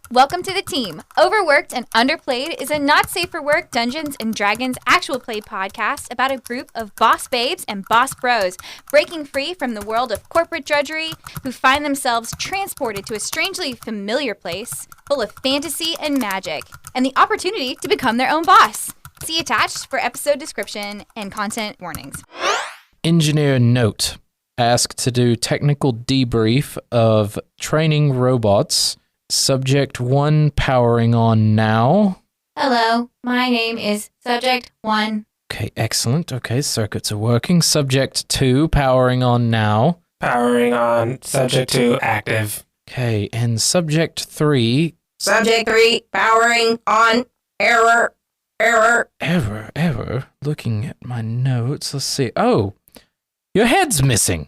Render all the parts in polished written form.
Welcome to the team. Overworked and Underplayed is a not safe for work Dungeons and Dragons actual play podcast about a group of boss babes and boss bros breaking free from the world of corporate drudgery who find themselves transported to a strangely familiar place full of fantasy and magic and the opportunity to become their own boss. See attached for episode description and content warnings. Engineer note. Asked to do technical debrief of training robots. Subject 1 powering on now. Hello, my name is Subject 1. Okay, excellent. Okay, circuits are working. Subject 2 powering on now. Powering on. Subject 2 active. Okay, and Subject 3. Subject 3 powering on. Error. Looking at my notes, let's see. Oh, your head's missing.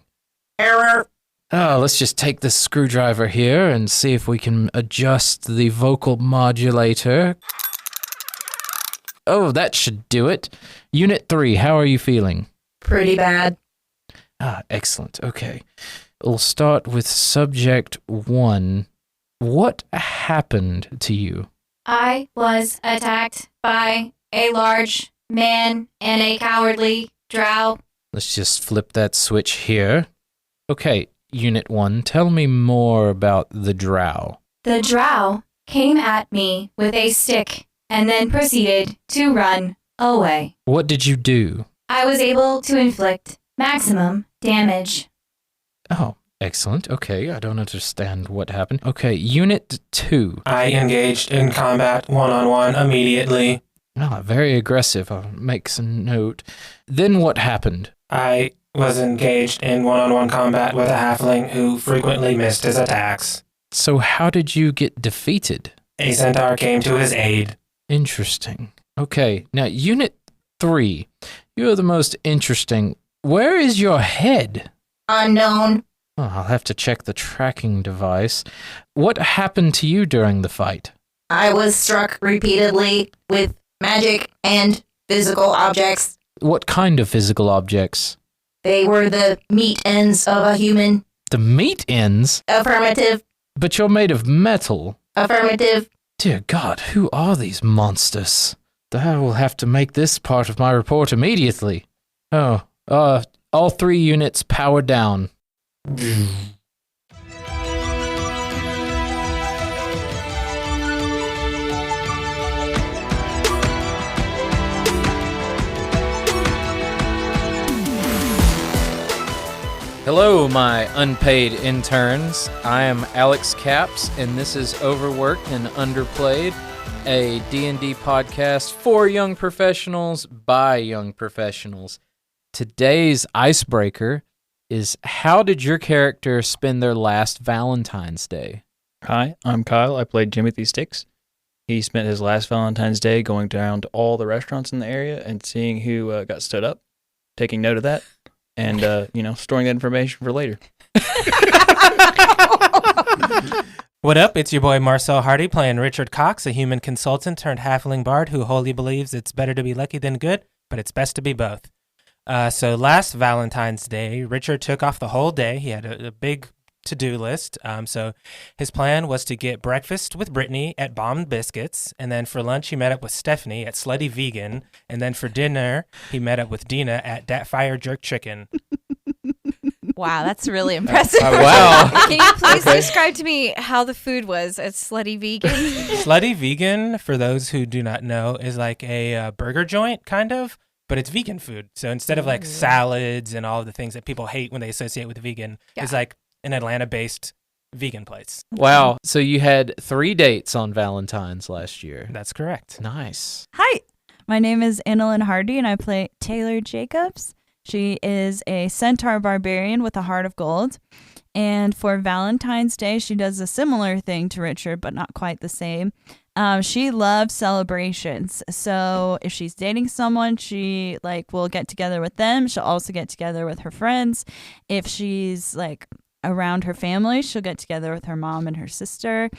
Error. Oh, let's just take this screwdriver here and see if we can adjust the vocal modulator. Oh, that should do it. Unit 3, how are you feeling? Pretty bad. Ah, excellent. Okay. We'll start with Subject 1. What happened to you? I was attacked by a large man and a cowardly drow. Let's just flip that switch here. Okay, Unit 1, tell me more about the drow. The drow came at me with a stick and then proceeded to run away. What did you do? I was able to inflict maximum damage. Oh, excellent. Okay, I don't understand what happened. Okay, Unit 2. I engaged in combat one-on-one immediately. Ah, very aggressive. I'll make some note. Then what happened? I was engaged in one-on-one combat with a halfling who frequently missed his attacks. So how did you get defeated? A centaur came to his aid. Interesting. Okay, now Unit 3. You're the most interesting. Where is your head? Unknown. Oh, I'll have to check the tracking device. What happened to you during the fight? I was struck repeatedly with magic and physical objects. What kind of physical objects? They were the meat ends of a human. The meat ends? Affirmative. But you're made of metal. Affirmative. Dear God, who are these monsters? I will have to make this part of my report immediately. Oh, all 3 units power down. Hello, my unpaid interns. I am Alex Capps, and this is Overworked and Underplayed, a D&D podcast for young professionals by young professionals. Today's icebreaker is, how did your character spend their last Valentine's Day? Hi, I'm Kyle. I played Jimothy Sticks. He spent his last Valentine's Day going down to all the restaurants in the area and seeing who got stood up, taking note of that, and, storing that information for later. What up? It's your boy Marcel Hardy playing Richard Cox, a human consultant turned halfling bard who wholly believes it's better to be lucky than good, but it's best to be both. So last Valentine's Day, Richard took off the whole day. He had a big to-do list. So his plan was to get breakfast with Brittany at Bomb Biscuits, and then for lunch he met up with Stephanie at Slutty Vegan, and then for dinner he met up with Dina at Dat Fire Jerk Chicken. Wow, that's really impressive. Wow. Can you please describe to me how the food was at Slutty Vegan? Slutty Vegan, for those who do not know, is like a burger joint, kind of, but it's vegan food. So instead of like salads and all of the things that people hate when they associate with vegan, it's like an Atlanta-based vegan place. Wow. So you had 3 dates on Valentine's last year. That's correct. Nice. Hi, my name is Annalyn Hardy, and I play Taylor Jacobs. She is a centaur barbarian with a heart of gold. And for Valentine's Day, she does a similar thing to Richard, but not quite the same. She loves celebrations. So if she's dating someone, she will get together with them. She'll also get together with her friends. If she's around her family, she'll get together with her mom and her sister.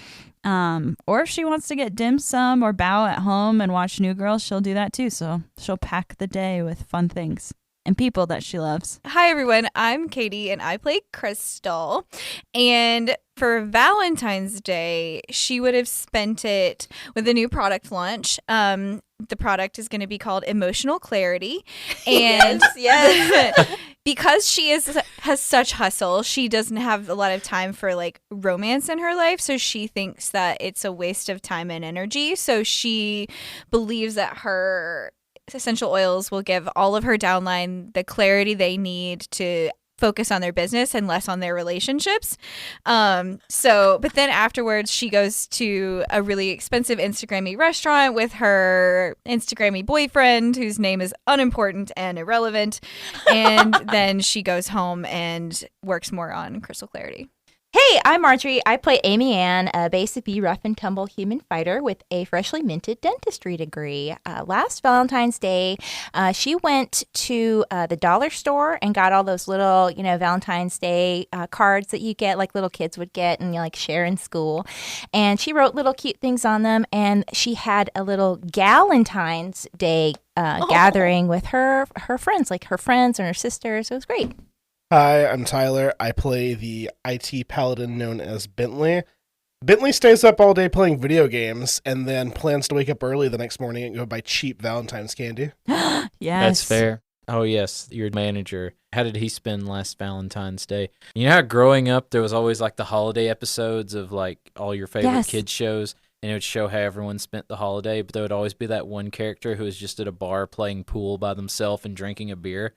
Or if she wants to get dim sum or bow at home and watch New Girl, she'll do that too. So she'll pack the day with fun things. and people that she loves. Hi, everyone. I'm Katie, and I play Crystal. And for Valentine's Day, she would have spent it with a new product launch. The product is going to be called Emotional Clarity. And yes. because she has such hustle, she doesn't have a lot of time for like romance in her life. So she thinks that it's a waste of time and energy. So she believes that her essential oils will give all of her downline the clarity they need to focus on their business and less on their relationships. But then afterwards she goes to a really expensive Instagrammy restaurant with her Instagrammy boyfriend, whose name is unimportant and irrelevant. And then she goes home and works more on crystal clarity. Hey, I'm Marjorie. I play Amy Ann, a basic B rough and tumble human fighter with a freshly minted dentistry degree. Last Valentine's Day, she went to the dollar store and got all those little, Valentine's Day cards that you get, like little kids would get and like share in school. And she wrote little cute things on them. And she had a little Galentine's Day gathering with her friends, like her friends and her sisters. It was great. Hi, I'm Tyler. I play the IT paladin known as Bentley. Bentley stays up all day playing video games and then plans to wake up early the next morning and go buy cheap Valentine's candy. Yes. That's fair. Oh, yes, your manager. How did he spend last Valentine's Day? You know how growing up there was always like the holiday episodes of like all your favorite Yes. kids shows, and it would show how everyone spent the holiday, but there would always be that one character who was just at a bar playing pool by themselves and drinking a beer.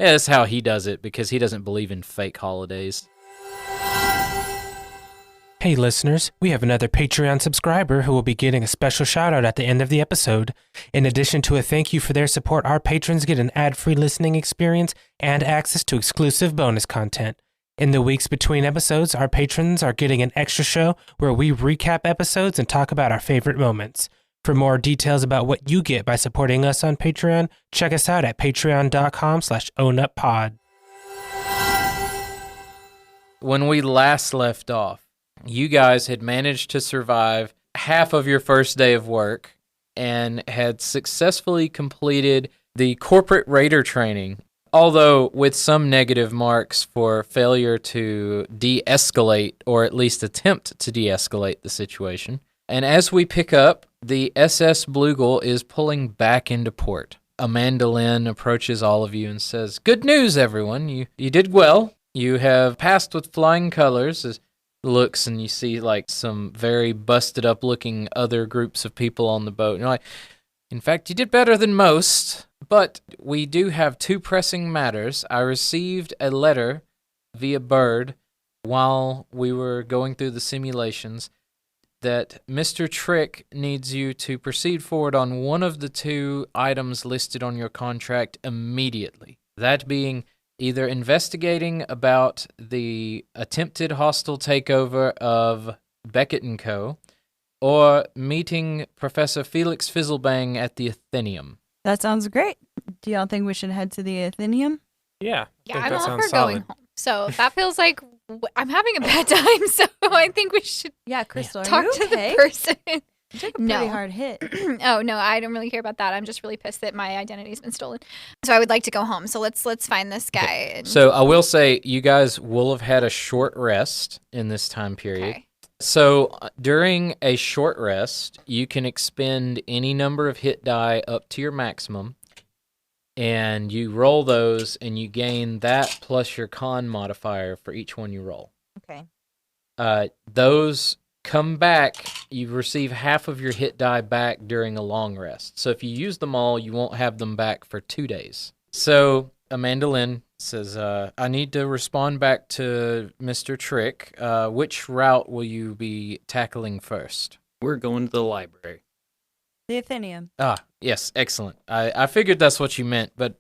Yeah, that's how he does it because he doesn't believe in fake holidays. Hey listeners, we have another Patreon subscriber who will be getting a special shout out at the end of the episode. In addition to a thank you for their support, our patrons get an ad-free listening experience and access to exclusive bonus content. In the weeks between episodes, our patrons are getting an extra show where we recap episodes and talk about our favorite moments. For more details about what you get by supporting us on Patreon, check us out at patreon.com/ownuppod. When we last left off, you guys had managed to survive half of your first day of work and had successfully completed the corporate raider training, although with some negative marks for failure to de-escalate or at least attempt to de-escalate the situation. And as we pick up, the SS Bluegill is pulling back into port. Amanda Lynn approaches all of you and says, "Good news, everyone. You did well. You have passed with flying colors." As looks and you see like some very busted up looking other groups of people on the boat. And you're like, in fact, you did better than most, but we do have two pressing matters. I received a letter via Bird while we were going through the simulations that Mr. Trick needs you to proceed forward on one of the two items listed on your contract immediately. That being either investigating about the attempted hostile takeover of Beckett & Co., or meeting Professor Felix Fizzlebang at the Athenaeum. That sounds great. Do y'all think we should head to the Athenaeum? Yeah. Yeah, I'm all for going home. So that feels like I'm having a bad time. So I think we should Yeah, Crystal, talk are you to okay? the person. You took a pretty No. hard hit. Oh no, I don't really care about that. I'm just really pissed that my identity's been stolen. So I would like to go home. So let's find this guy. And... So I will say you guys will have had a short rest in this time period. Okay. So during a short rest, you can expend any number of hit die up to your maximum, and you roll those, and you gain that plus your con modifier for each one you roll. Okay. Those come back, you receive half of your hit die back during a long rest. So if you use them all, you won't have them back for 2 days. So Amanda Lynn says, I need to respond back to Mr. Trick. Which route will you be tackling first? We're going to the library. The Athenaeum. Ah, yes, excellent. I figured that's what you meant, but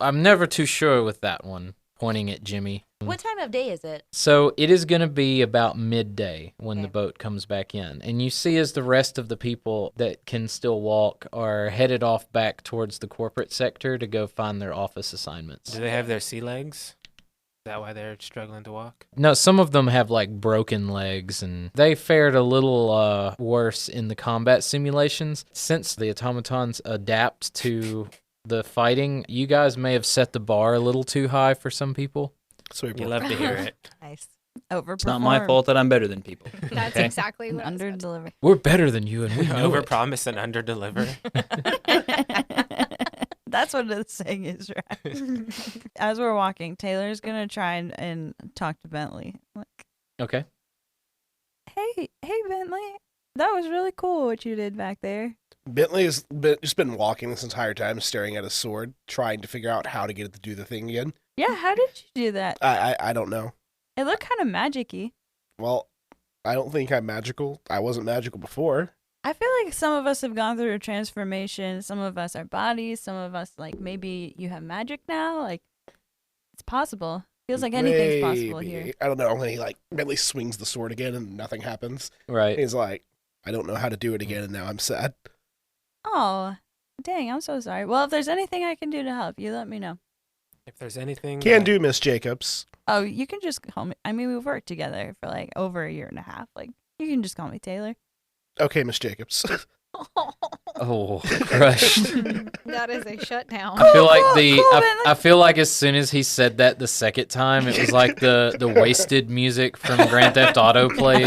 I'm never too sure with that one, pointing at Jimmy. What time of day is it? So it is going to be about midday when Okay. the boat comes back in. And you see as the rest of the people that can still walk are headed off back towards the corporate sector to go find their office assignments. Do they have their sea legs? Is that why they're struggling to walk? No, some of them have like broken legs, and they fared a little worse in the combat simulations. Since the automatons adapt to the fighting, you guys may have set the bar a little too high for some people. So we You love to hear it. Nice. Overperform. It's not my fault that I'm better than people. That's Okay. exactly what I was Under about to deliver. We're better than you, and we know it. Overpromise and underdeliver. That's what the saying is, right? As we're walking, Taylor's gonna try and talk to Bentley. Like, Okay. hey, Bentley, that was really cool what you did back there. Bentley has just been walking this entire time, staring at his sword, trying to figure out how to get it to do the thing again. Yeah, how did you do that? I don't know. It looked kind of magic-y. Well, I don't think I'm magical. I wasn't magical before. I feel like some of us have gone through a transformation. Some of us are bodies. Some of us, like, maybe you have magic now. Like, it's possible. Feels like anything's possible Maybe. here. I don't know. When he Bentley swings the sword again and nothing happens. Right. He's like, I don't know how to do it again, and now I'm sad. Oh, dang, I'm so sorry. Well, if there's anything I can do to help, you let me know. If there's anything. Can do, Miss Jacobs. Oh, you can just call me. I mean, we've worked together for like over a year and a half. Like, you can just call me Taylor. Okay, Miss Jacobs. Oh, crushed. That is a shutdown. I feel like Bentley. I feel like as soon as he said that the second time, it was like the wasted music from Grand Theft Auto played.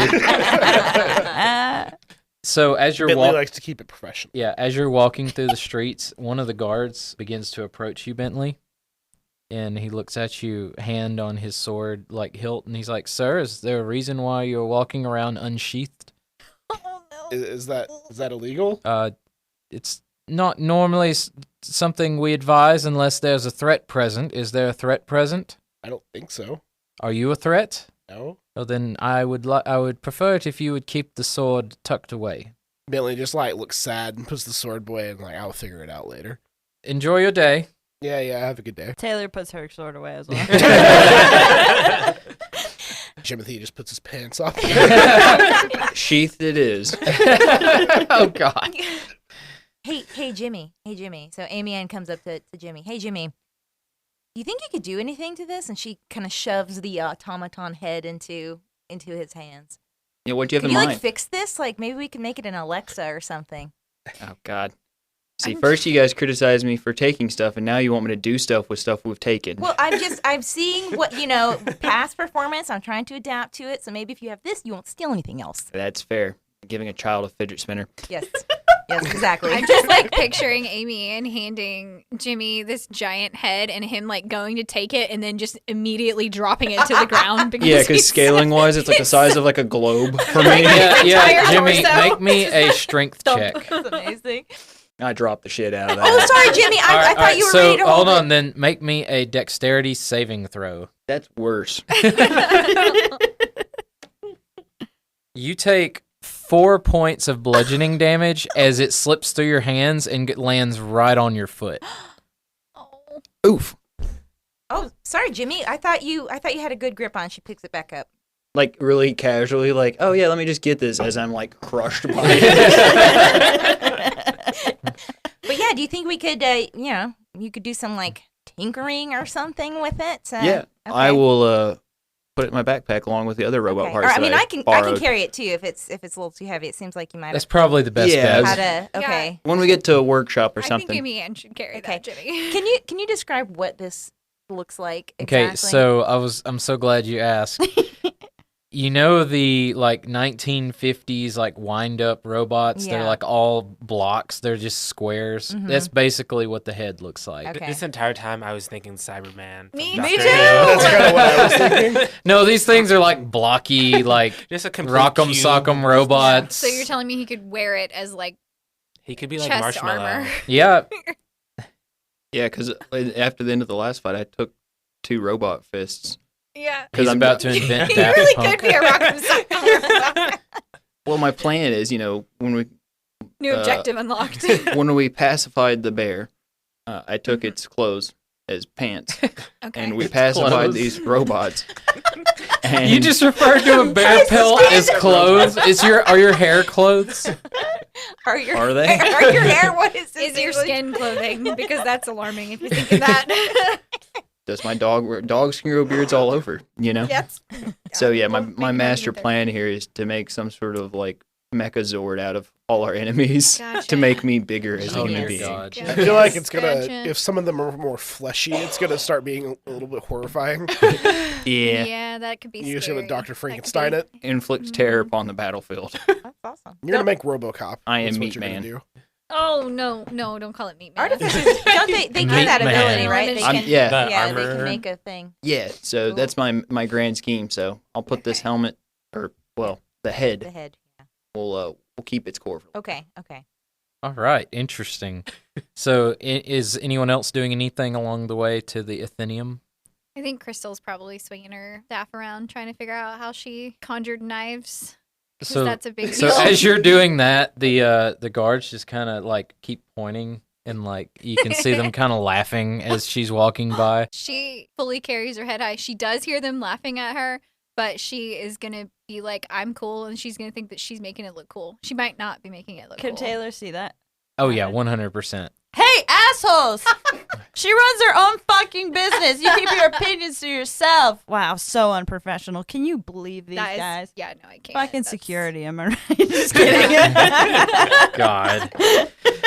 So as you're Bentley walking, likes to keep it professional. yeah, as you're walking through the streets, one of the guards begins to approach you, Bentley, and he looks at you, hand on his sword, like hilt, and he's like, "Sir, is there a reason why you're walking around unsheathed?" Oh, no. Is that illegal? It's not normally something we advise unless there's a threat present. Is there a threat present? I don't think so. Are you a threat? No. Well, then I would prefer it if you would keep the sword tucked away. Bentley just like looks sad and puts the sword away and like, I'll figure it out later. Enjoy your day. Yeah, have a good day. Taylor puts her sword away as well. Jimothy just puts his pants off. Sheathed it is. Oh God. Hey, Jimmy. So Amy Ann comes up to Jimmy. Hey, Jimmy. You think you could do anything to this? And she kind of shoves the automaton head into his hands. Yeah, what'd you have Can in you mind? like fix this? Like maybe we can make it an Alexa or something. Oh God. See, first you guys criticized me for taking stuff, and now you want me to do stuff with stuff we've taken. Well, I'm seeing what past performance. I'm trying to adapt to it. So maybe if you have this, you won't steal anything else. That's fair. Giving a child a fidget spinner. Yes, exactly. I'm just like picturing Amy and handing Jimmy this giant head and him like going to take it and then just immediately dropping it to the ground. Because Yeah, because he's- scaling wise, it's like the size of like a globe for me. Yeah, entire Jimmy, torso. make me a strength check. That's amazing. I dropped the shit out of that. Oh, sorry, Jimmy. I All thought right, you were so ready to hold hold on, it. then make me a dexterity saving throw. That's worse. You take 4 points of bludgeoning damage as it slips through your hands and lands right on your foot. Oh. Oof. Oh, sorry, Jimmy. I thought you had a good grip on. She picks it back up. Like really casually, like, oh yeah, let me just get this as I'm like crushed by it. But yeah, do you think we could, you could do some like tinkering or something with it? Yeah, I will put it in my backpack along with the other robot parts. Or, I mean, that I can borrowed. carry it too if it's a little too heavy. It seems like you might That's have probably the best Yeah, bet. had a okay. When we get to a workshop or I think something. Amy Ann should carry Okay. that, Jimmy. Can you describe what this looks like Okay, exactly? so I'm so glad you asked. You know the like 1950s like wind up robots? They're Yeah. like all blocks. They're just squares. Mhm. That's basically what the head looks like. Okay. This entire time I was thinking Cyberman. from Me Dr. too! Who. That's kind of what I was thinking. No, these things are like blocky, like Just a complete rock'em cube. sock'em robots. So you're telling me he could wear it as like He could be like chest Marshmallow. armor? Yeah, Yeah, because after the end of the last fight, I took 2 robot fists. Yeah. he's I'm about to invent He Daft really Punk. could be a rock'em sock'em. Well, my plan is, when we New objective unlocked. when we pacified the bear, I took its clothes as pants, Okay. and we Its pacified clothes. these robots. And You just referred to a bear pelt as clothes. Are your hair clothes? are your Are they? are your hair? What is this? Is your English? skin clothing? Because that's alarming if you think of that. does my dog wear dogs can grow beards all over, Yes. So yeah, my Well, maybe not master either. plan here is to make some sort of like Mechazord out of all our enemies Gotcha. to make me bigger as a Oh, human dear being. God. I feel like it's gonna, Gotcha. if some of them are more fleshy, it's gonna start being a little bit horrifying. Yeah. Yeah, that could be You're just scary. gonna Dr. That could Frankenstein be- it. Inflicts terror upon the battlefield. That's awesome. You're gonna make RoboCop. I am That's what Meat you're gonna Man. do. Oh, no, don't call it meat man. Artificers, don't they get that Meat ability, Man. right? They I'm- can, yeah. The they armor. can make a thing. Yeah, so Cool. that's my grand scheme. So I'll put this Okay. helmet, or well, the The head. head. Yeah. We'll keep its core. Okay. All right, interesting. So, is anyone else doing anything along the way to the Athenium? I think Crystal's probably swinging her staff around, trying to figure out how she conjured knives. 'Cause So, that's a big so deal. as you're doing that, the guards just kind of like keep pointing, and like you can see them kind of laughing as she's walking by. She fully carries her head high. She does hear them laughing at her, but she is gonna be like, "I'm cool," and she's gonna think that she's making it look cool. She might not be making it look Could cool. Taylor see that? Oh yeah, 100%. Hey, assholes! She runs her own fucking business. You keep your opinions to yourself. Wow, so unprofessional. Can you believe these That is- guys? Yeah, no, I can't. Fucking That's- security, am I right? Just kidding. God.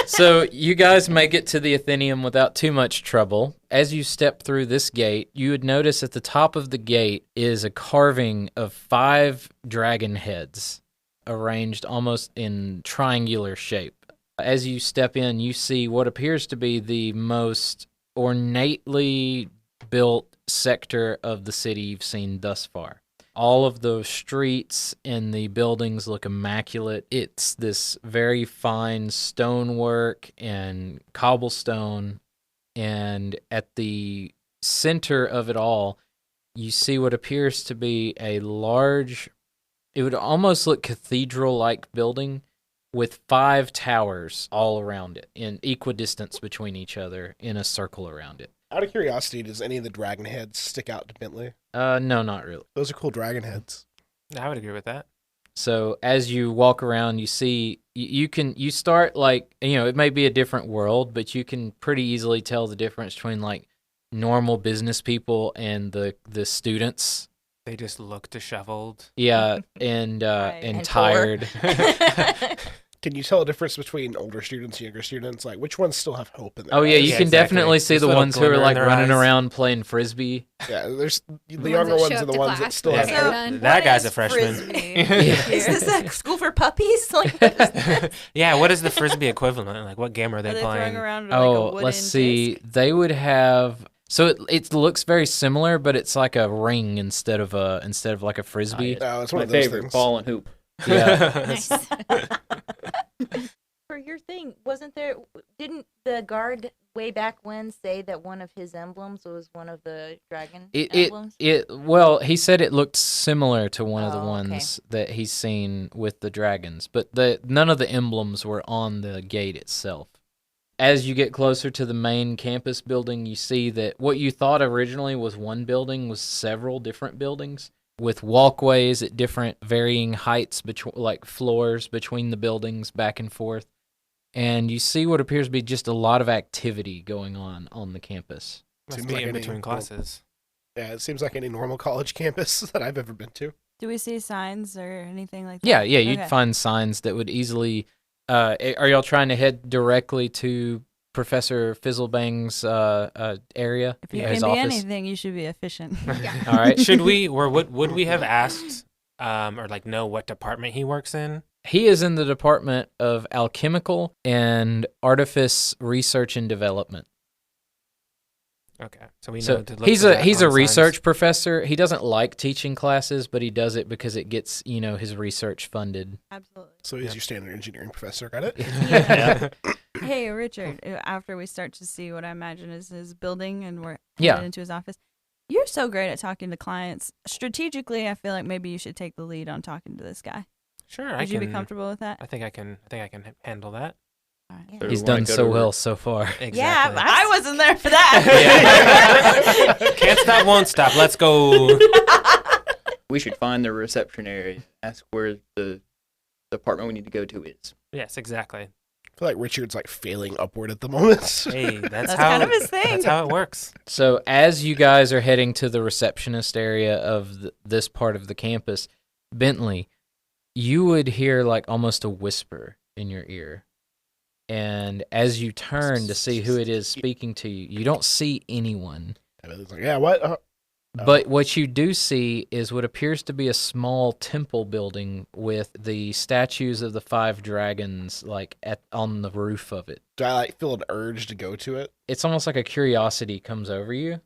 So you guys make it to the Athenium without too much trouble. As you step through this gate, you would notice at the top of the gate is a carving of 5 dragon heads arranged almost in triangular shape. As you step in, you see what appears to be the most ornately built sector of the city you've seen thus far. All of the streets and the buildings look immaculate. It's this very fine stonework and cobblestone. And at the center of it all, you see what appears to be a large, it would almost look cathedral-like building with 5 towers all around it in equidistance between each other in a circle around it. Out of curiosity, does any of the dragon heads stick out to Bentley? No, not really. Those are cool dragon heads. I would agree with that. So as you walk around, you see you start like, it may be a different world, but you can pretty easily tell the difference between like normal business people and the students. They just look disheveled. Yeah, and And tired. Can you tell a difference between older students and younger students? Like, which ones still have hope in their Oh yeah, you Yeah, can exactly. definitely see This the little ones who are glimmer in like their running eyes. around playing frisbee. Yeah, there's the ones younger that ones show are up the to ones that class still with have their hair hope. done. That What guy's a is freshman. Frisbee? Yeah. Is this a school for puppies? Like, what is this? Yeah, what is the frisbee equivalent? Like, what game are Are they they playing? throwing around like a Oh, wooden let's see. disc? They would have. So it looks very similar, but it's like a ring instead of like a frisbee. No, it's My one of those favorite, things. ball and hoop. Yeah. Nice. For your thing, didn't the guard way back when say that one of his emblems was one of the dragon emblems? Well, he said it looked similar to one of the Oh, okay. ones that he's seen with the dragons, but none of the emblems were on the gate itself. As you get closer to the main campus building, you see that what you thought originally was one building was several different buildings with walkways at different varying heights, like floors between the buildings back and forth. And you see what appears to be just a lot of activity going on the campus. Must Seems be like in any between normal- classes. Yeah, it seems like any normal college campus that I've ever been to. Do we see signs or anything like that? Yeah, you'd Okay. find signs that would easily. Are y'all trying to head directly to Professor Fizzlebang's area? If you his can be office? anything, you should be efficient. All right. Should we, or would we have asked, or like know what department he works in? He is in the Department of Alchemical and Artifice Research and Development. Okay, so we know So to look he's for a that he's a on research signs. professor. He doesn't like teaching classes, but he does it because it gets his research funded. Absolutely. So he's your standard engineering professor. Got it? Yeah. Hey, Richard, after we start to see what I imagine is his building and we're Yeah. headed into his office, you're so great at talking to clients. Strategically, I feel like maybe you should take the lead on talking to this guy. Sure, Would I you can. be comfortable with that? I think I can handle that. All right. Yeah. So He's we wanna done go so to well work. so far. Exactly. Yeah, I wasn't there for that. Yeah. Can't stop, won't stop. Let's go. We should find the reception area. Ask where the department we need to go to is. Yes, exactly. I feel like Richard's like failing upward at the moment. Hey, that's That's how kind of his thing. That's how it works. So as you guys are heading to the receptionist area of this part of the campus, Bentley, you would hear like almost a whisper in your ear. And as you turn to see who it is speaking to you, you don't see anyone. It's like, yeah, what? But what you do see is what appears to be a small temple building with the statues of the 5 dragons like on the roof of it. Do I like feel an urge to go to it? It's almost like a curiosity comes over you,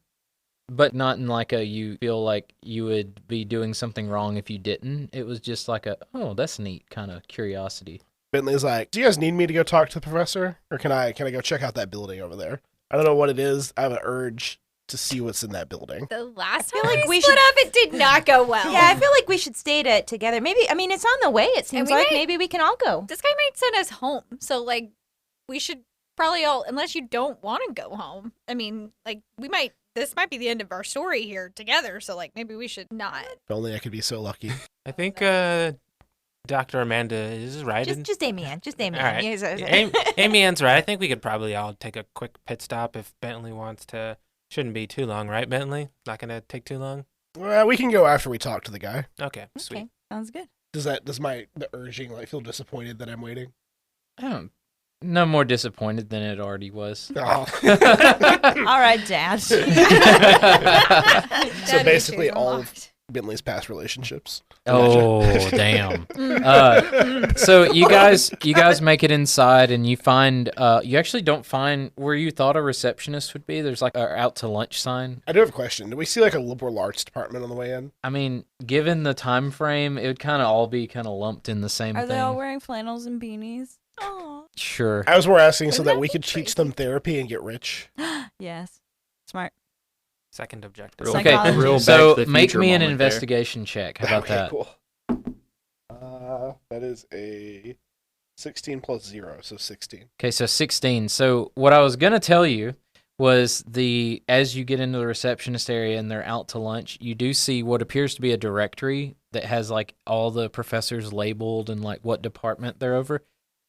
but not in like a you feel like you would be doing something wrong if you didn't. It was just like a, oh, that's neat kind of curiosity. Bentley's like, do you guys need me to go talk to the professor? Or can I go check out that building over there? I don't know what it is. I have an urge to see what's in that building. The last feel time like we we split should- up, it did not go well. Yeah, I feel like we should stay together. Maybe, I mean, it's on the way, it seems we like. might- Maybe we can all go. This guy might send us home. So, like, we should probably all, unless you don't want to go home. I mean, like, this might be the end of our story here together. So, like, maybe we should not. If only I could be so lucky. I think Dr. Amanda is right. Just Amy Ann. Just Amy All Ann. right. Yes. Amy Ann's right. I think we could probably all take a quick pit stop if Bentley wants to. Shouldn't be too long, right, Bentley? Not going to take too long? Well, we can go after we talk to the guy. Okay, sweet. Okay. Sounds good. Does the urging like feel disappointed that I'm waiting? No more disappointed than it already was. Oh. All right, Dad. So Daddy basically issues all of unlocked. Bentley's past relationships. Oh, damn. So you guys make it inside and you find, you actually don't find where you thought a receptionist would be. There's like a out to lunch sign. I do have a question. Do we see like a liberal arts department on the way in? I mean, given the time frame, it would kind of all be kind of lumped in the same Are thing. they all wearing flannels and beanies? Aw. Sure. I was more asking so Wouldn't that that we be could teach crazy? them therapy and get rich. Yes. Smart. Second objective. Real, Okay, Psychology. real Back So to the make Future me an moment there. investigation check. How about Okay, that? Cool. That is a 16 plus 0, so 16. Okay, so 16. So what I was going to tell you was as you get into the receptionist area and they're out to lunch, you do see what appears to be a directory that has like all the professors labeled and like what department they're over.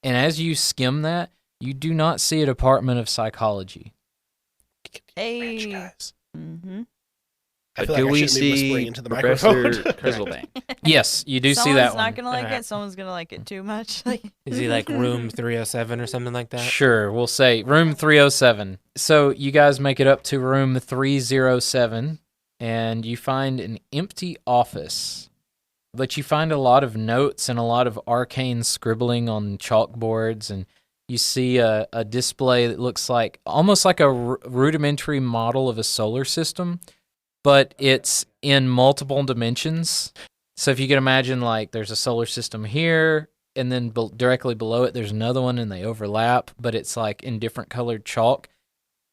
And as you skim that, you do not see a department of psychology. Ranch, Hey. guys. Mm-hmm. I But feel do like I we shouldn't be whispering see into the Professor microphone. Grizzlebank? Yes, you do see Someone's that not one. gonna like Alright. it. Someone's gonna like it too much. Like, Is he like room 307 or something like that? Sure, we'll say room 307. So you guys make it up to room 307, and you find an empty office. But you find a lot of notes and a lot of arcane scribbling on chalkboards, and you see a display that looks like almost like a rudimentary model of a solar system, but it's in multiple dimensions. So if you can imagine, like, there's a solar system here, and then directly below it, there's another one, and they overlap, but it's like in different colored chalk.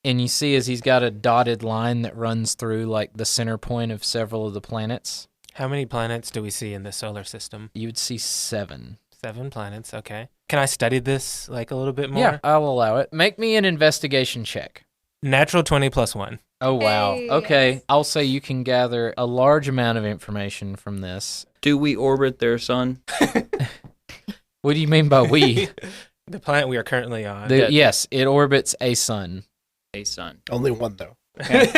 And you see as he's got a dotted line that runs through like the center point of several of the planets. How many planets do we see in the solar system? You would see 7. 7 planets, okay. Can I study this like a little bit more? Yeah, I'll allow it. Make me an investigation check. Natural 20 plus 1. Oh, wow. Hey. Okay. I'll say you can gather a large amount of information from this. Do we orbit their sun? What do you mean by we? The planet we are currently on. Yes, it orbits a sun. A sun. Only one, though. As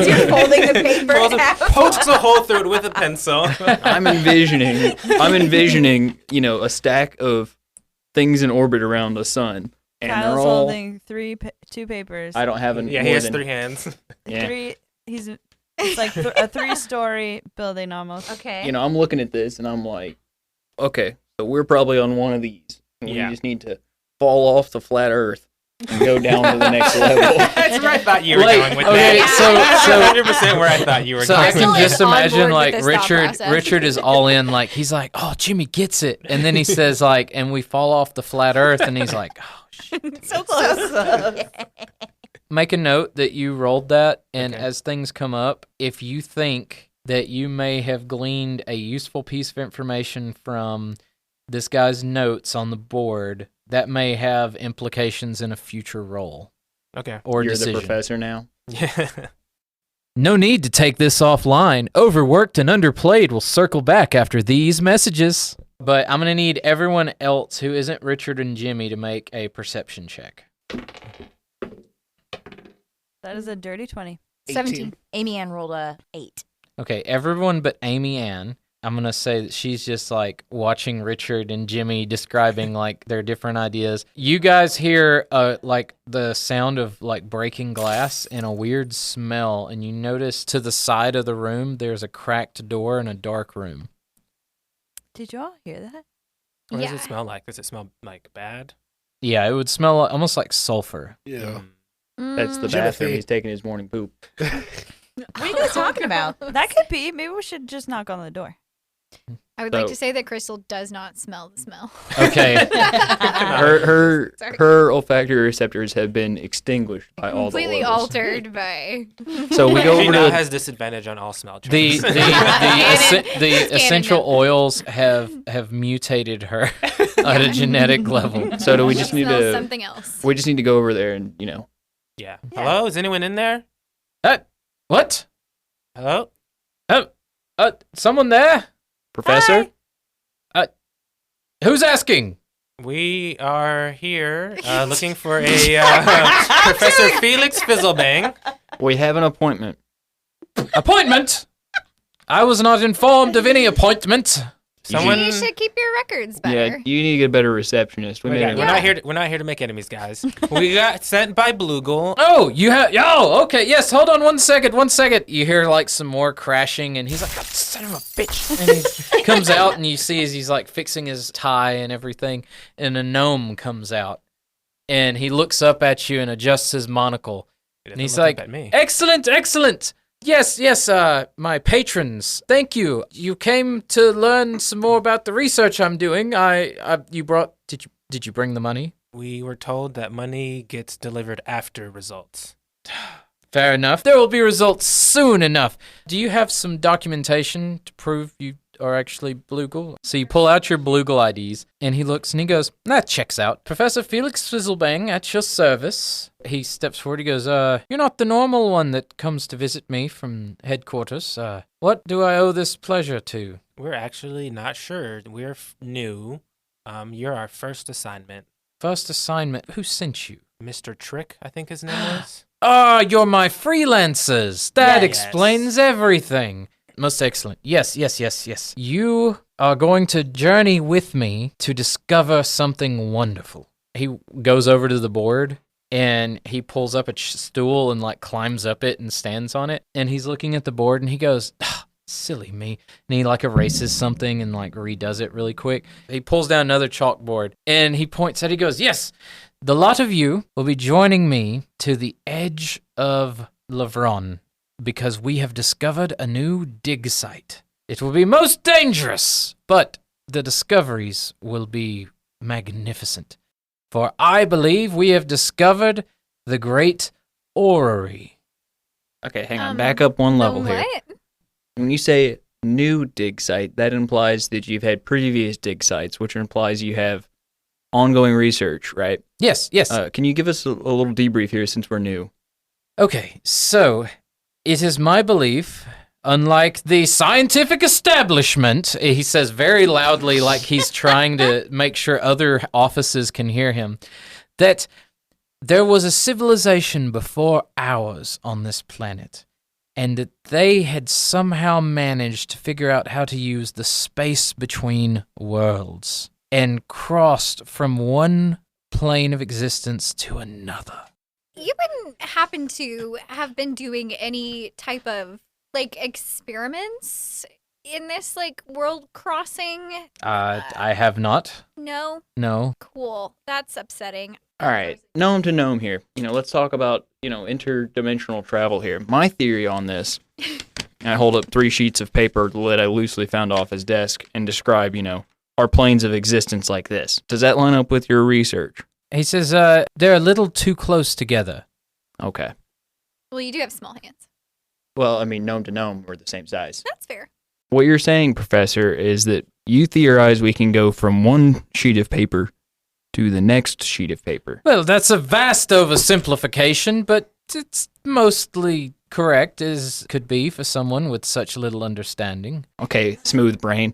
you're folding the paper Pulls in half. pokes a hole through it with a pencil. I'm envisioning, a stack of things in orbit around the sun, and Kyle's they're all. holding two papers. I don't have Yeah, he more has than, 3 hands. Yeah. It's like a 3-story building almost. Okay. I'm looking at this and I'm like, okay, so we're probably on one of these. And Yeah. We just need to fall off the flat Earth and go down to the next level. That's where I thought you were Like, going with okay, that. so- 100% where I thought you were So going. I can Still just on imagine board with like this thought process. Richard is all in, like he's like, oh, Jimmy gets it, and then he says like, and we fall off the flat Earth, and he's like, oh shit. So close. Make a note that you rolled that, and Okay. as things come up, if you think that you may have gleaned a useful piece of information from this guy's notes on the board, that may have implications in a future roll Okay. or You're decision. the professor now. Yeah. No need to take this offline. Overworked and Underplayed will circle back after these messages. But I'm going to need everyone else who isn't Richard and Jimmy to make a perception check. That is a dirty 20. 17. Amy Ann rolled a 8. Okay, everyone but Amy Ann. I'm going to say that she's just like watching Richard and Jimmy describing like their different ideas. You guys hear like the sound of like breaking glass and a weird smell, and you notice to the side of the room there's a cracked door in a dark room. Did you all hear that? What does Yeah. it smell like? Does it smell like bad? Yeah, it would smell almost like sulfur. Yeah. That's the Jimothy. bathroom he's taking his morning poop. What are you guys talking about? That could be. Maybe we should just knock on the door. I would like So- to say that Crystal does not smell the smell. Okay. Sorry. Her olfactory receptors have been extinguished by all the Completely oils. altered by. So we go She over now to has disadvantage on all smell The checks. the essential oils have mutated her at a genetic level. So do we She just need smells to something else. we just need to go over there and Yeah. Hello? Is anyone in there? What? Hello? Someone there? Professor? Who's asking? We are here looking for a Professor Felix Fizzlebang. We have an appointment. Appointment? I was not informed of any appointment. Someone. You should keep your records better. Yeah, you need to get a better receptionist. We We're made not here. We're not here to make enemies, guys. We got sent by Bluegle. Oh, you have. Oh, okay. Yes. Hold on 1 second. 1 second. You hear like some more crashing, and he's like, "Son of a bitch!" And he comes out, and you see as he's like fixing his tie and everything, and a gnome comes out, and he looks up at you and adjusts his monocle, and he's like, at me. "Excellent, excellent. Yes, my patrons. Thank you. You came to learn some more about the research I'm doing. You brought. Did you bring the money? We were told that money gets delivered after results. Fair enough. There will be results soon enough. Do you have some documentation to prove you are actually Bluegle? So you pull out your Bluegle IDs, and he looks and he goes, "That checks out. Professor Felix Fizzlebang at your service." He steps forward. He goes, "You're not the normal one that comes to visit me from headquarters. What do I owe this pleasure to?" We're actually not sure. We're new. You're our first assignment. First assignment. Who sent you? Mr. Trick, I think his name was. Ah, you're my freelancers. That Yes. explains everything. Most excellent. Yes. You are going to journey with me to discover something wonderful. He goes over to the board and he pulls up a stool and like climbs up it and stands on it. And he's looking at the board and he goes, "Silly me." And he like erases something and like redoes it really quick. He pulls down another chalkboard and he points at it. He goes, "Yes, the lot of you will be joining me to the edge of Lavron, because we have discovered a new dig site. It will be most dangerous, but the discoveries will be magnificent. For I believe we have discovered the great orrery." Okay, hang on. Back up one level here. What? When you say new dig site, that implies that you've had previous dig sites, which implies you have ongoing research, right? Yes. Can you give us a little debrief here since we're new? Okay, so it is my belief, unlike the scientific establishment, he says very loudly like he's trying to make sure other offices can hear him, that there was a civilization before ours on this planet, and that they had somehow managed to figure out how to use the space between worlds and crossed from one plane of existence to another. You wouldn't happen to have been doing any type of like experiments in this like world crossing? I have not. No? No. Cool. That's upsetting. All right, gnome to gnome here. Let's talk about, interdimensional travel here. My theory on this, and I hold up 3 sheets of paper that I loosely found off his desk and describe, our planes of existence like this. Does that line up with your research? He says, they're a little too close together. Okay. Well, you do have small hands. Well, I mean, gnome to gnome, we're the same size. That's fair. What you're saying, Professor, is that you theorize we can go from one sheet of paper to the next sheet of paper. Well, that's a vast oversimplification, but it's mostly correct as could be for someone with such little understanding. Okay, smooth brain.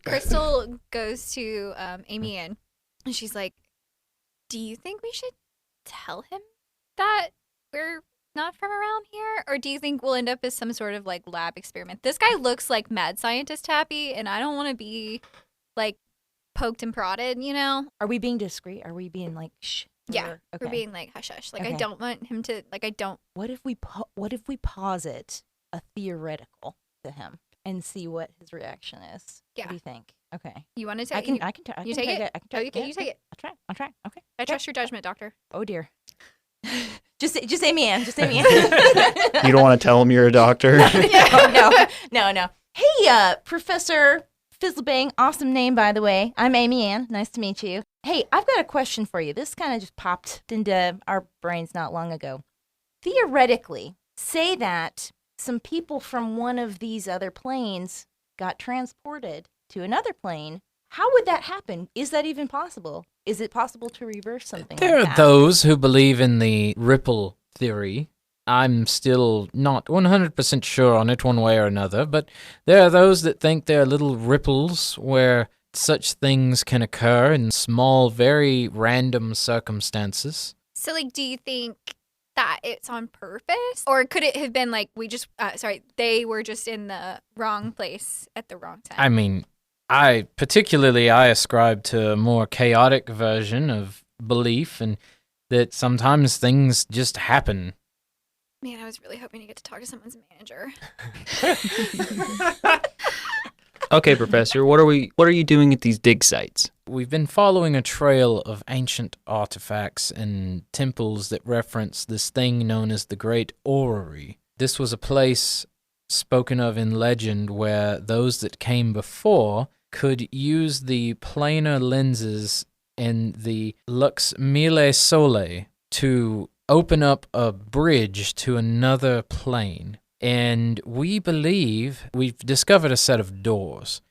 Crystal goes to Amy Ann, and she's like, "Do you think we should tell him that we're not from around here? Or do you think we'll end up as some sort of like lab experiment? This guy looks like mad scientist happy, and I don't want to be like poked and prodded, you know? Are we being discreet? Are we being like shh? Yeah, Or- we're okay. being like hush hush. Like I Okay. don't want him to like I don't. What if we posit a theoretical to him and see what his reaction is? Yeah. What do you think? Okay. You want to take? I can You take take it? I can take Okay, you take it. I'll try. Okay. I trust your judgment, doctor. Oh dear. Just say me in. Just say me in. You don't want to tell him you're a doctor? No. Hey, Professor Fizzlebang, awesome name, by the way. I'm Amy Ann. Nice to meet you. Hey, I've got a question for you. This kind of just popped into our brains not long ago. Theoretically, say that some people from one of these other planes got transported to another plane. How would that happen? Is that even possible? Is it possible to reverse something There like are that? those who believe in the ripple theory. I'm still not 100% sure on it one way or another, but there are those that think there are little ripples where such things can occur in small, very random circumstances. So like, do you think that it's on purpose, or could it have been like we just they were just in the wrong place at the wrong time? I mean, I ascribe to a more chaotic version of belief, and that sometimes things just happen. Man, I was really hoping to get to talk to someone's manager. Okay, Professor, what are you doing at these dig sites? We've been following a trail of ancient artifacts and temples that reference this thing known as the Great Orrery. This was a place spoken of in legend where those that came before could use the planar lenses in the Lux Mille Sole to open up a bridge to another plane. And we've discovered a set of doors,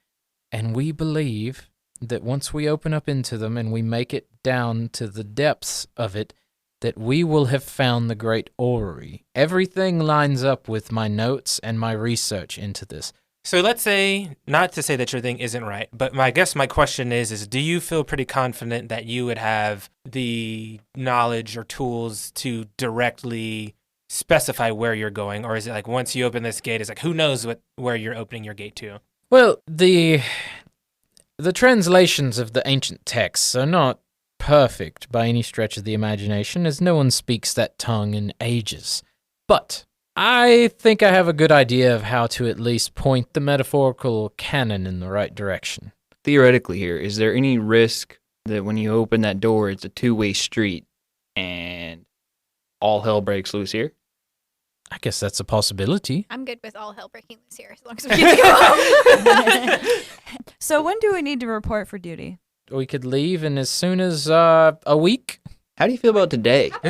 and we believe that once we open up into them and we make it down to the depths of it, that we will have found the Great Orrery. Everything lines up with my notes and my research into this. So let's say, not to say that your thing isn't right, but I guess my question is do you feel pretty confident that you would have the knowledge or tools to directly specify where you're going? Or is it like once you open this gate, it's like who knows where you're opening your gate to? Well, the translations of the ancient texts are not perfect by any stretch of the imagination, as no one speaks that tongue in ages. But I think I have a good idea of how to at least point the metaphorical canon in the right direction. Theoretically here, is there any risk that when you open that door, it's a two-way street and all hell breaks loose here? I guess that's a possibility. I'm good with all hell breaking loose here, as long as we get to go home. So when do we need to report for duty? We could leave in as soon as a week. How do you feel about today? How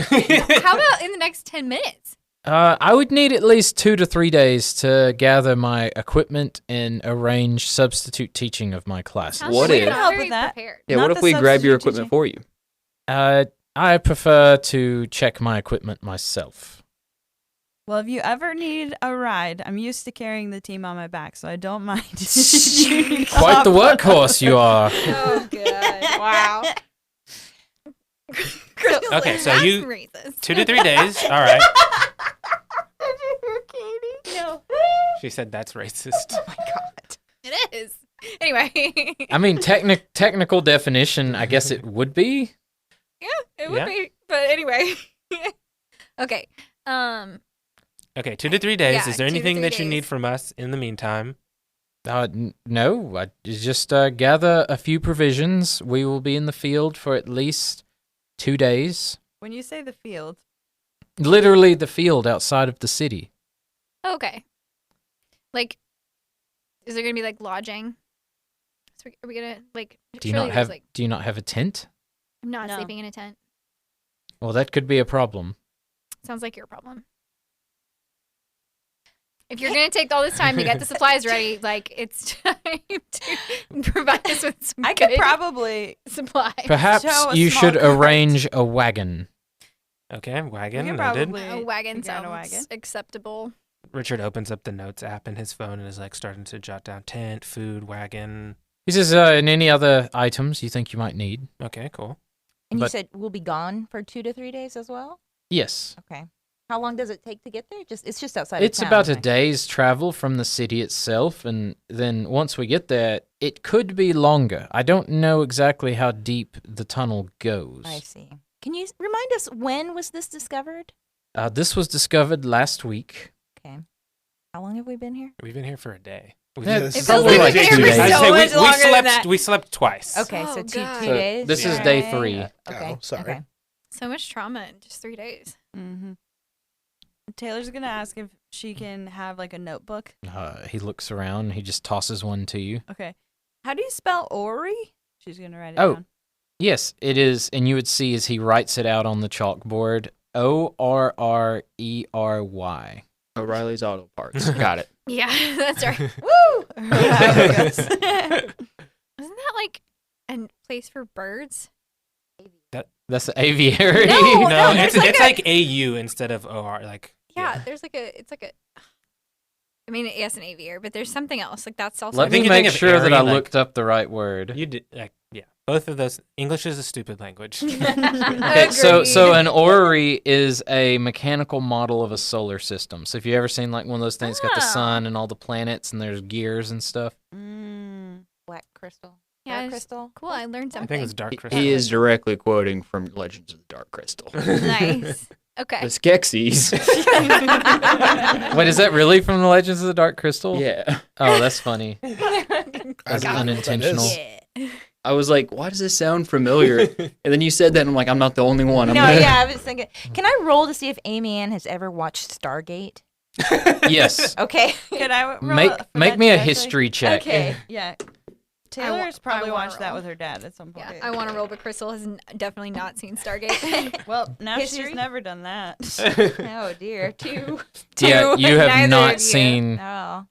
about in the next 10 minutes? I would need at least 2 to 3 days to gather my equipment and arrange substitute teaching of my classes. Sounds What like if- you're Help not with very that. prepared. Yeah, Not what if the we grab your substitute equipment for you? I prefer to check my equipment myself. Well, if you ever need a ride, I'm used to carrying the team on my back, so I don't mind. Quite the workhorse you are. Oh, good. Wow. Okay, so That's you- racist. 2 to 3 days. All right. No. She said that's racist. Oh my god. It is. Anyway. I mean, technical definition, I guess it would be. Yeah, it would Yeah. be. But anyway. Okay. Okay, 2 to 3 days. Yeah, Is there 2 to anything 3 that you need days. from us in the meantime? No, I just gather a few provisions. We will be in the field for at least 2 days. When you say the field, Literally the field outside of the city. Okay. Like, is there gonna be like lodging? So are we gonna like? Do you surely not there's, have like, Do you not have a tent? I'm not No. sleeping in a tent. Well, that could be a problem. Sounds like your problem. If you're gonna take all this time to get the supplies ready, like it's time to provide us with some I could good probably. supplies. Perhaps Show a you small should cart. arrange a wagon. Okay, wagon. We could Noted. probably A wagon figure out sounds a wagon. acceptable. Richard opens up the notes app in his phone and is like starting to jot down tent, food, wagon. He says, and any other items you think you might need? Okay, cool. And you But- said we'll be gone for 2 to 3 days as well? Yes. Okay. How long does it take to get there? It's just outside It's of town. about a okay. day's travel from the city itself, and then once we get there, it could be longer. I don't know exactly how deep the tunnel goes. I see. Can you remind us, when was this discovered? This was discovered last week. Okay. How long have we been here? We've been here for a day. Yeah, It feels probably like like we've 2 been here days. for so much longer than that. We slept twice. Okay, Oh, so two God. So days. this is All day right. 3. Okay. Oh, sorry. Okay. So much trauma in just 3 days. Mm-hmm. Taylor's gonna ask if she can have like a notebook. He looks around. He just tosses one to you. Okay. How do you spell Ori? She's gonna write it Oh. down. Yes, it is, and you would see as he writes it out on the chalkboard, Orrery. O'Reilly's Auto Parts. Got it. Yeah, that's right. Woo! Isn't that like a place for birds? That's the aviary. No, No, there's it's like like AU instead of OR. Like Yeah, there's like a. It's like a. I mean, yes, an aviary, but there's something else. Like that's also. Let I think me you think make of sure that airy, I like- looked up the right word. you did, like both of those. English is a stupid language. Okay, so an orrery is a mechanical model of a solar system. So if you ever seen like one of those things got the Oh. sun and all the planets and there's gears and stuff. Black crystal. Yeah, Dark it's crystal. cool. I learned I something. think it's dark crystal. He is directly quoting from Legends of the Dark Crystal. Nice. Okay. The Skeksis. Wait, is that really from the Legends of the Dark Crystal? Yeah. Oh, that's funny. I That's don't know what that unintentional. is. Yeah. I was like, why does this sound familiar? And then you said that, and I'm like, I'm not the only one. I'm No, gonna- yeah, I was thinking. Can I roll to see if Amy Ann has ever watched Stargate? Yes. Okay. Can I roll Make for make that me a directly? history check. Okay. Yeah. I Taylor's probably wanna watched that roll. with her dad at some point. Yeah, I want to roll, but Crystal has definitely not seen Stargate. Well, now History? she's never done that. Oh dear. Two. Yeah, you have Neither not of you. seen. No.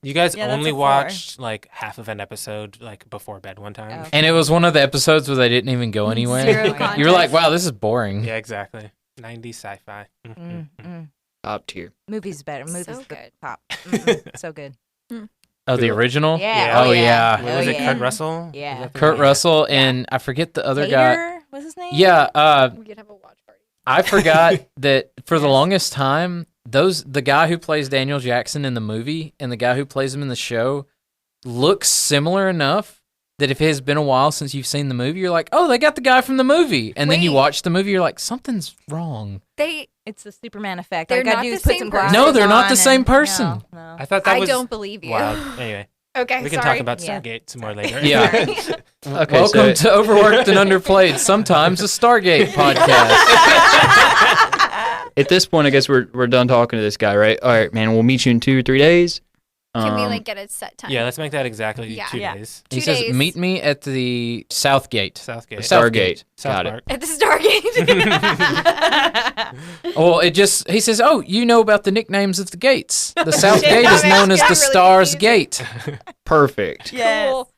You guys Yeah, that's only a 4. watched like half of an episode like before bed one time. Oh. And it was one of the episodes where they didn't even go anywhere. Zero You were like, context. wow, this is boring. Yeah, exactly. 90s sci-fi. Top tier. Movies better. Movies So the good. top. So good. Oh, the original? Yeah. Oh, yeah. What was it? yeah. Kurt Russell? Yeah. Was that the Kurt guy? Russell and I forget the other guy. Tater was his name? Yeah, We could have a watch party. I forgot that for the Yes. longest time, the guy who plays Daniel Jackson in the movie and the guy who plays him in the show looks similar enough that if it has been a while since you've seen the movie, you're like, oh, they got the guy from the movie. And then you Wait. watch the movie, you're like, something's wrong. It's the Superman effect. They're All I gotta not do the is put same some person. glasses No, they're not on the same and- person. No. I thought that I was don't believe you. wild. Anyway, Okay, we can sorry. talk about Yeah. Stargate some more later. Yeah. Okay, Welcome to Overworked and Underplayed, sometimes a Stargate podcast. At this point, I guess we're done talking to this guy, right? All right, man. We'll meet you in 2 or 3 days. Can we like get a set time? Yeah, let's make that exactly Yeah. 2 Yeah. days. He 2 says, days. meet me at the Southgate. Southgate. Or Stargate. South Got it. Park. At the Stargate. Well, he says, oh, you know about the nicknames of the gates. The South Gate That is known as got the really Stars confusing. Gate. Perfect. Yes. Cool.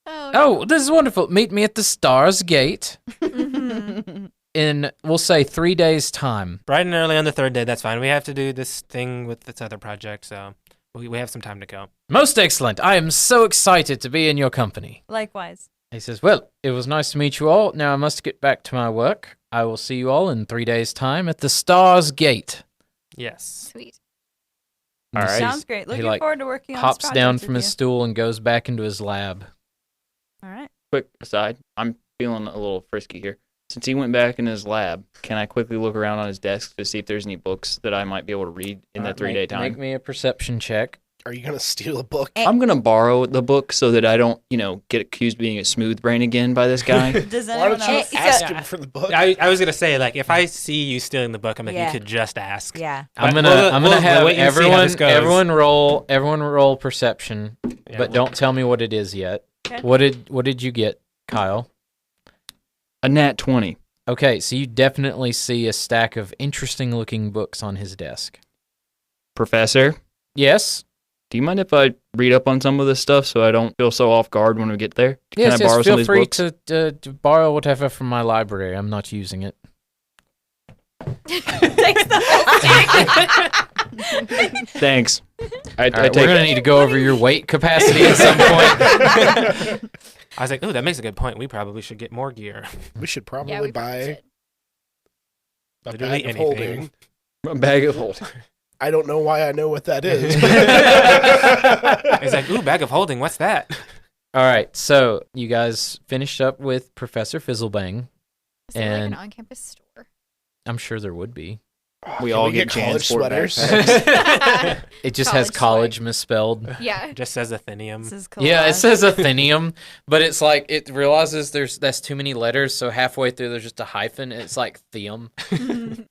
Oh, Oh, this is wonderful. Meet me at the Stars Gate mhm. in, we'll say, 3 days' time. Bright and early on the 3rd day, that's fine. We have to do this thing with this other project, so we have some time to go. Most excellent. I am so excited to be in your company. Likewise. He says, well, it was nice to meet you all. Now I must get back to my work. I will see you all in 3 days' time at the Stars Gate. Yes. Sweet. And All he right. Sounds says- great. he, Looking like, forward to working on hops this down project from with his stool and goes back into his lab. you. All right. Quick aside, I'm feeling a little frisky here. Since he went back in his lab, can I quickly look around on his desk to see if there's any books that I might be able to read in that 3 day time? Make me a perception check. Are you gonna steal a book? I'm gonna borrow the book so that I don't, get accused of being a smooth brain again by this guy. Does Why anyone don't you else? ask Yeah. him for the book? I was gonna say, like, if I see you stealing the book, I'm like, Yeah. you could just ask. Yeah. I'm But gonna we'll have wait and see how this goes. everyone roll perception, Yeah, but don't tell me what it is yet. Okay. What did you get, Kyle? A nat 20. Okay, so you definitely see a stack of interesting looking books on his desk. Professor, Yes. do you mind if I read up on some of this stuff so I don't feel so off guard when we get there? Can I borrow some Feel of these free books? to borrow whatever from my library. I'm not using it. Takes the whole stick. Thanks. I All right, take we're gonna need to go over your weight capacity at some point. I was like, oh, that makes a good point. We probably should get more gear. We should probably Yeah, we buy should. a Literally bag of anything. holding. A bag of holding. I don't know why I know what that is. He's like, ooh, bag of holding. What's that? All right, so you guys finished up with Professor Fizzlebang. Is there like And- an on-campus store? I'm sure there would be. We Can all we get college JanSport sweaters. backpacks. It just has College college misspelled. Yeah. It just says Athenium. This is Yeah, it collage. says Athenium, but it's like it realizes that's too many letters, so halfway through there's just a hyphen. It's like Theum.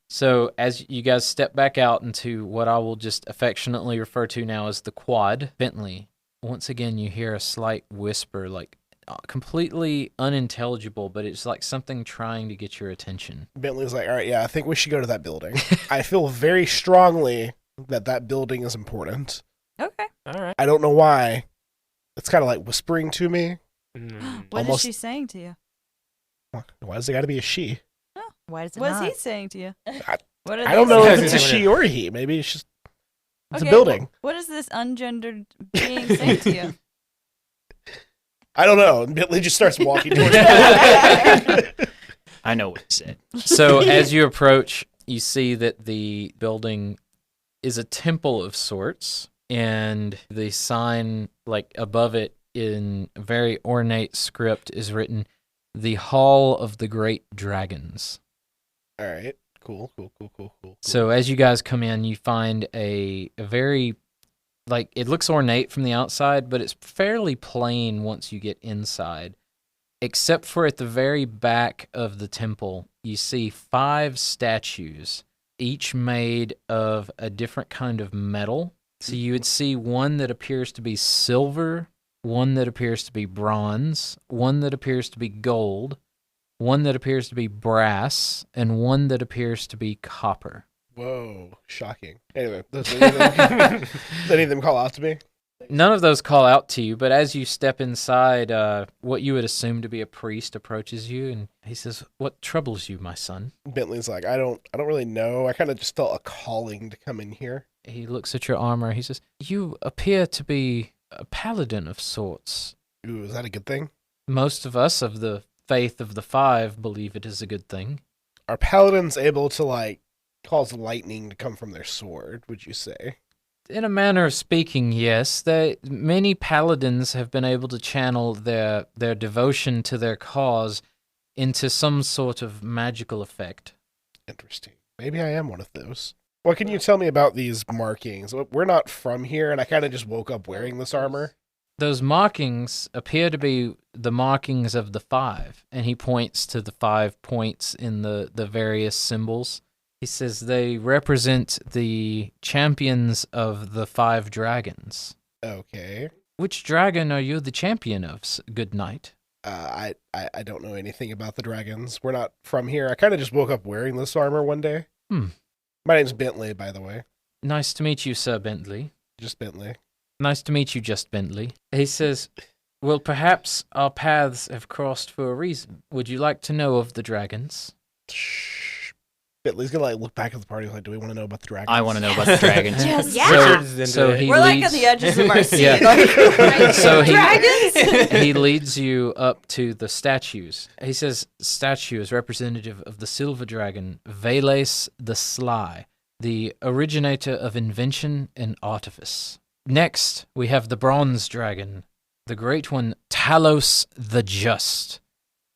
So as you guys step back out into what I will just affectionately refer to now as the quad, Bentley, once again you hear a slight whisper, like completely unintelligible, but it's like something trying to get your attention. Bentley's like, all right, yeah, I think we should go to that building. I feel very strongly that building is important. Okay. All right. I don't know why. It's kind of like whispering to me. Mm. What Almost- is she saying to you? Why does it got to be a she? Why does it What is not? he saying to you? I- What are I they don't know saying? if it's a she or a he. Maybe it's just it's Okay, a building. What is this ungendered being saying to you? I don't know. And Bentley just starts walking towards the I know what he said. So as you approach, you see that the building is a temple of sorts, and the sign like above it in very ornate script is written, "The Hall of the Great Dragons." All right. Cool. So as you guys come in, you find a very, like, it looks ornate from the outside, but it's fairly plain once you get inside. Except for at the very back of the temple, you see 5 statues, each made of a different kind of metal. So you would see one that appears to be silver, one that appears to be bronze, one that appears to be gold, one that appears to be brass, and one that appears to be copper. Whoa. Shocking. Anyway, does any of them call out to me? None of those call out to you, but as you step inside, what you would assume to be a priest approaches you, and he says, "What troubles you, my son?" Bentley's like, I don't really know. I kind of just felt a calling to come in here. He looks at your armor. He says, "You appear to be a paladin of sorts. Ooh, is that a good thing? Most of us of the faith of the 5 believe it is a good thing." Are paladins able to like cause lightning to come from their sword, would you say? In a manner of speaking, yes. Many paladins have been able to channel their devotion to their cause into some sort of magical effect. Interesting. Maybe I am one of those. What can you tell me about these markings? We're not from here, and I kind of just woke up wearing this armor. Those markings appear to be the markings of the 5, and he points to the 5 points in the various symbols. He says they represent the champions of the 5 dragons. Okay. Which dragon are you the champion of, good knight? I don't know anything about the dragons. We're not from here. I kind of just woke up wearing this armor one day. Hmm. My name's Bentley, by the way. Nice to meet you, Sir Bentley. Just Bentley. Nice to meet you, just Bentley. He says, well, perhaps our paths have crossed for a reason. Would you like to know of the dragons? Shh. Bentley's gonna like look back at the party like, do we want to know about the dragons? I want to know about the dragons. Yes. Richard's into So it. he We're like leads, at the edges of our seat. Yeah. Like, So he- dragons. he leads you up to the statues. He says statue is representative of the silver dragon, Veles the Sly, the originator of invention and artifice. Next, we have the bronze dragon, the great one, Talos the Just,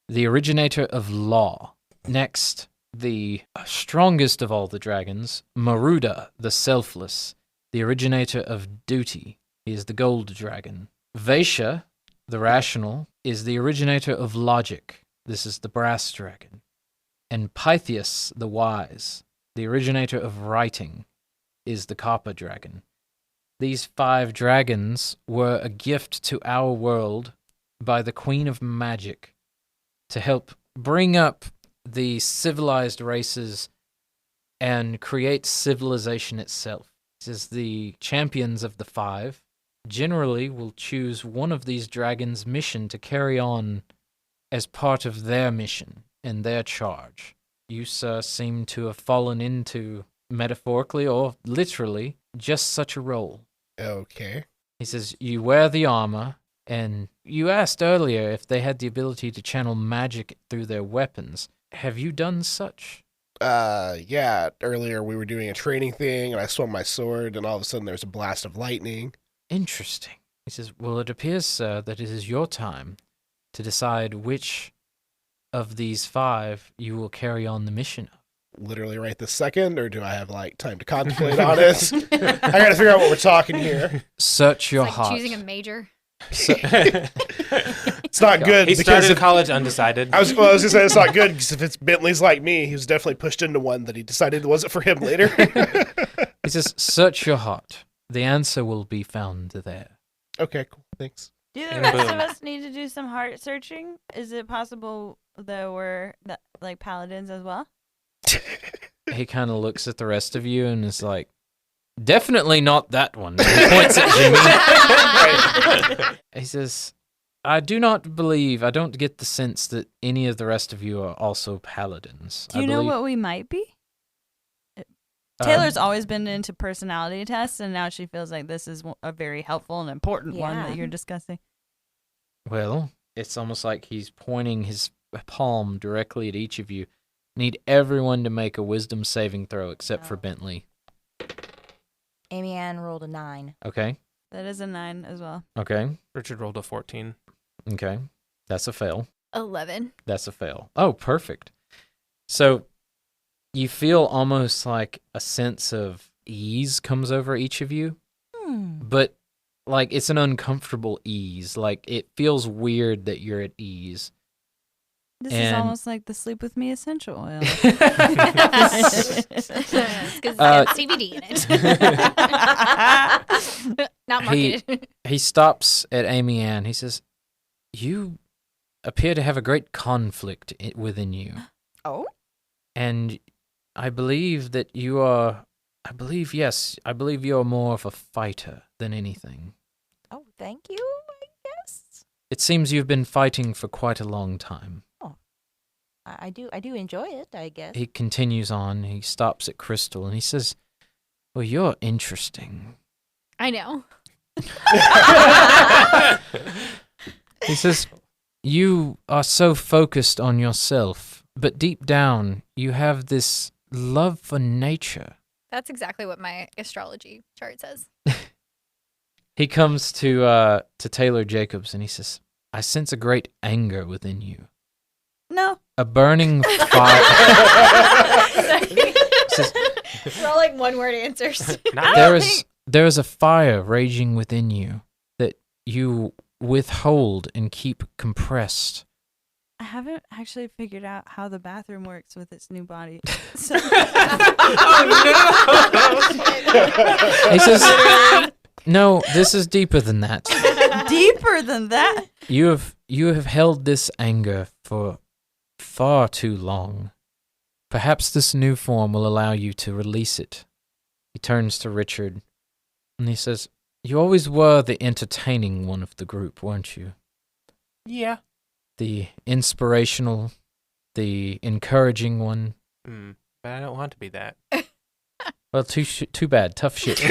the originator of law. Next, the strongest of all the dragons, Maruda the Selfless, the originator of duty. He is the gold dragon. Vaisha, the rational, is the originator of logic. This is the brass dragon. And Pythias, the wise, the originator of writing, is the copper dragon. These 5 dragons were a gift to our world by the Queen of Magic to help bring up the civilized races and create civilization itself. This is the champions of the 5 generally will choose one of these dragons' mission to carry on as part of their mission and their charge. You, sir, seem to have fallen into, metaphorically or literally, just such a role. Okay. He says, you wear the armor, and you asked earlier if they had the ability to channel magic through their weapons. Have you done such? Yeah, earlier we were doing a training thing, and I swung my sword, and all of a sudden there's a blast of lightning. Interesting. He says, well, it appears, sir, that it is your time to decide which of these 5 you will carry on the mission of. Literally right this second, or do I have, like, time to contemplate on it? I gotta figure out what we're talking here. Search your It's like heart. choosing a major. It's not good He because started college undecided. I was gonna say it's not good because if it's Bentley's like me, he was definitely pushed into one that he decided wasn't for him later. He says, search your heart. The answer will be found there. Okay, cool. Thanks. Do the And rest of boom. us need to do some heart searching? Is it possible that we're like paladins as well? He kind of looks at the rest of you and is like, definitely not that one. He points at Jimmy. He says, I don't get the sense that any of the rest of you are also paladins. Do you know what we might be? Taylor's always been into personality tests, and now she feels like this is a very helpful and important one Yeah. that you're discussing. Well, it's almost like he's pointing his palm directly at each of you. Need everyone to make a wisdom saving throw except for Oh. Bentley. Amy Ann rolled a 9. Okay. That is a 9 as well. Okay. Richard rolled a 14. Okay. That's a fail. 11. That's a fail. Oh, perfect. So you feel almost like a sense of ease comes over each of you, but like it's an uncomfortable ease. Like it feels weird that you're at ease. This is And- almost like the Sleep With Me essential oil. It's because it's got CBD in it. Not marketed. He stops at Amy Ann. He says, you appear to have a great conflict within you. Oh? And I believe that you are, I believe you are more of a fighter than anything. Oh, thank you, I guess. It seems you've been fighting for quite a long time. I do enjoy it, I guess. He continues on. He stops at Crystal and he says, well, you're interesting. I know. He says, you are so focused on yourself, but deep down you have this love for nature. That's exactly what my astrology chart says. He comes to Taylor Jacobs and he says, I sense a great anger within you. No. A burning fire. Says, We're all like one word answers. there is a fire raging within you that you withhold and keep compressed. I haven't actually figured out how the bathroom works with its new body. So He says, no, this is deeper than that. deeper than that. You have held this anger for far too long. Perhaps this new form will allow you to release it. He turns to Richard and he says, you always were the entertaining one of the group, weren't you? Yeah. The inspirational, the encouraging one. But I don't want to be that. Well, too bad. Tough shit. He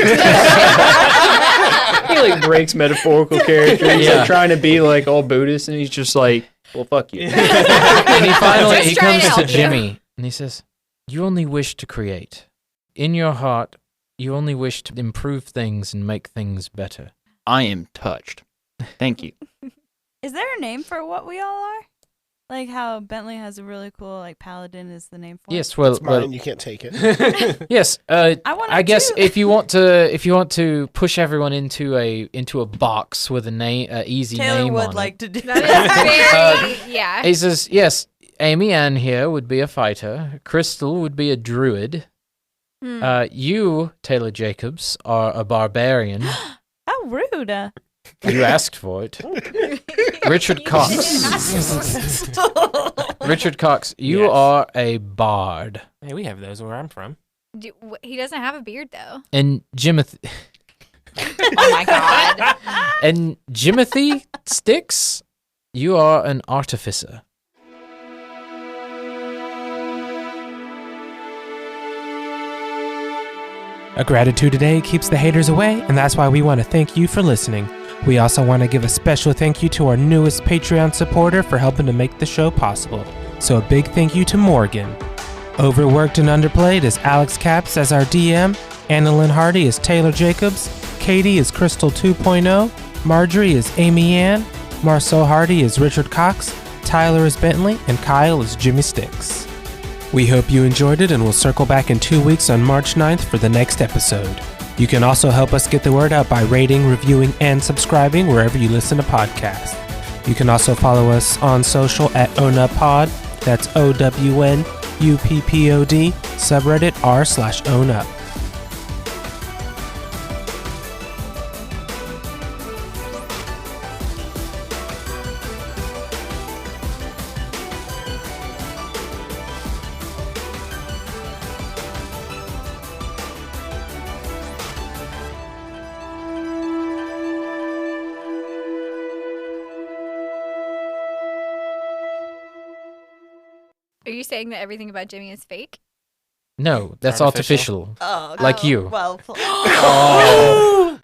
like breaks metaphorical characters. He's Yeah. like trying to be like all Buddhist, and he's just like, "Well, fuck you." And he finally Just he trying comes to to help you. Jimmy and he says, you only wish to create. In your heart, you only wish to improve things and make things better. I am touched. Thank you. Is there a name for what we all are? Like how Bentley has a really cool like paladin is the name for it. Yes, well, It's mine. You can't take it. yes. I want. I guess if you want to push everyone into a box with a name, easy Taylor name would on like it. to do That that. is very, yeah. He says, yes, Amy Ann here would be a fighter. Crystal would be a druid. You, Taylor Jacobs, are a barbarian. How rude. You asked for it. Richard Cox. Richard Cox, you Yes. are a bard. Hey, we have those where I'm from. He doesn't have a beard though. And Jimothy Oh my god. and Jimothy Sticks, you are an artificer. A gratitude today keeps the haters away, and that's why we want to thank you for listening. We also want to give a special thank you to our newest Patreon supporter for helping to make the show possible. So a big thank you to Morgan. Overworked and Underplayed is Alex Capps as our DM, Annalyn Hardy is Taylor Jacobs, Katie is Crystal 2.0, Marjorie is Amy Ann, Marcel Hardy is Richard Cox, Tyler is Bentley, and Kyle is Jimmy Sticks. We hope you enjoyed it, and we'll circle back in 2 weeks on March 9th for the next episode. You can also help us get the word out by rating, reviewing, and subscribing wherever you listen to podcasts. You can also follow us on social at OwnUpPod, that's OWNUPPOD, subreddit r/OwnUp. Are you saying that everything about Jimmy is fake? No, that's Artificial. artificial. Oh, Like you. Well, Oh.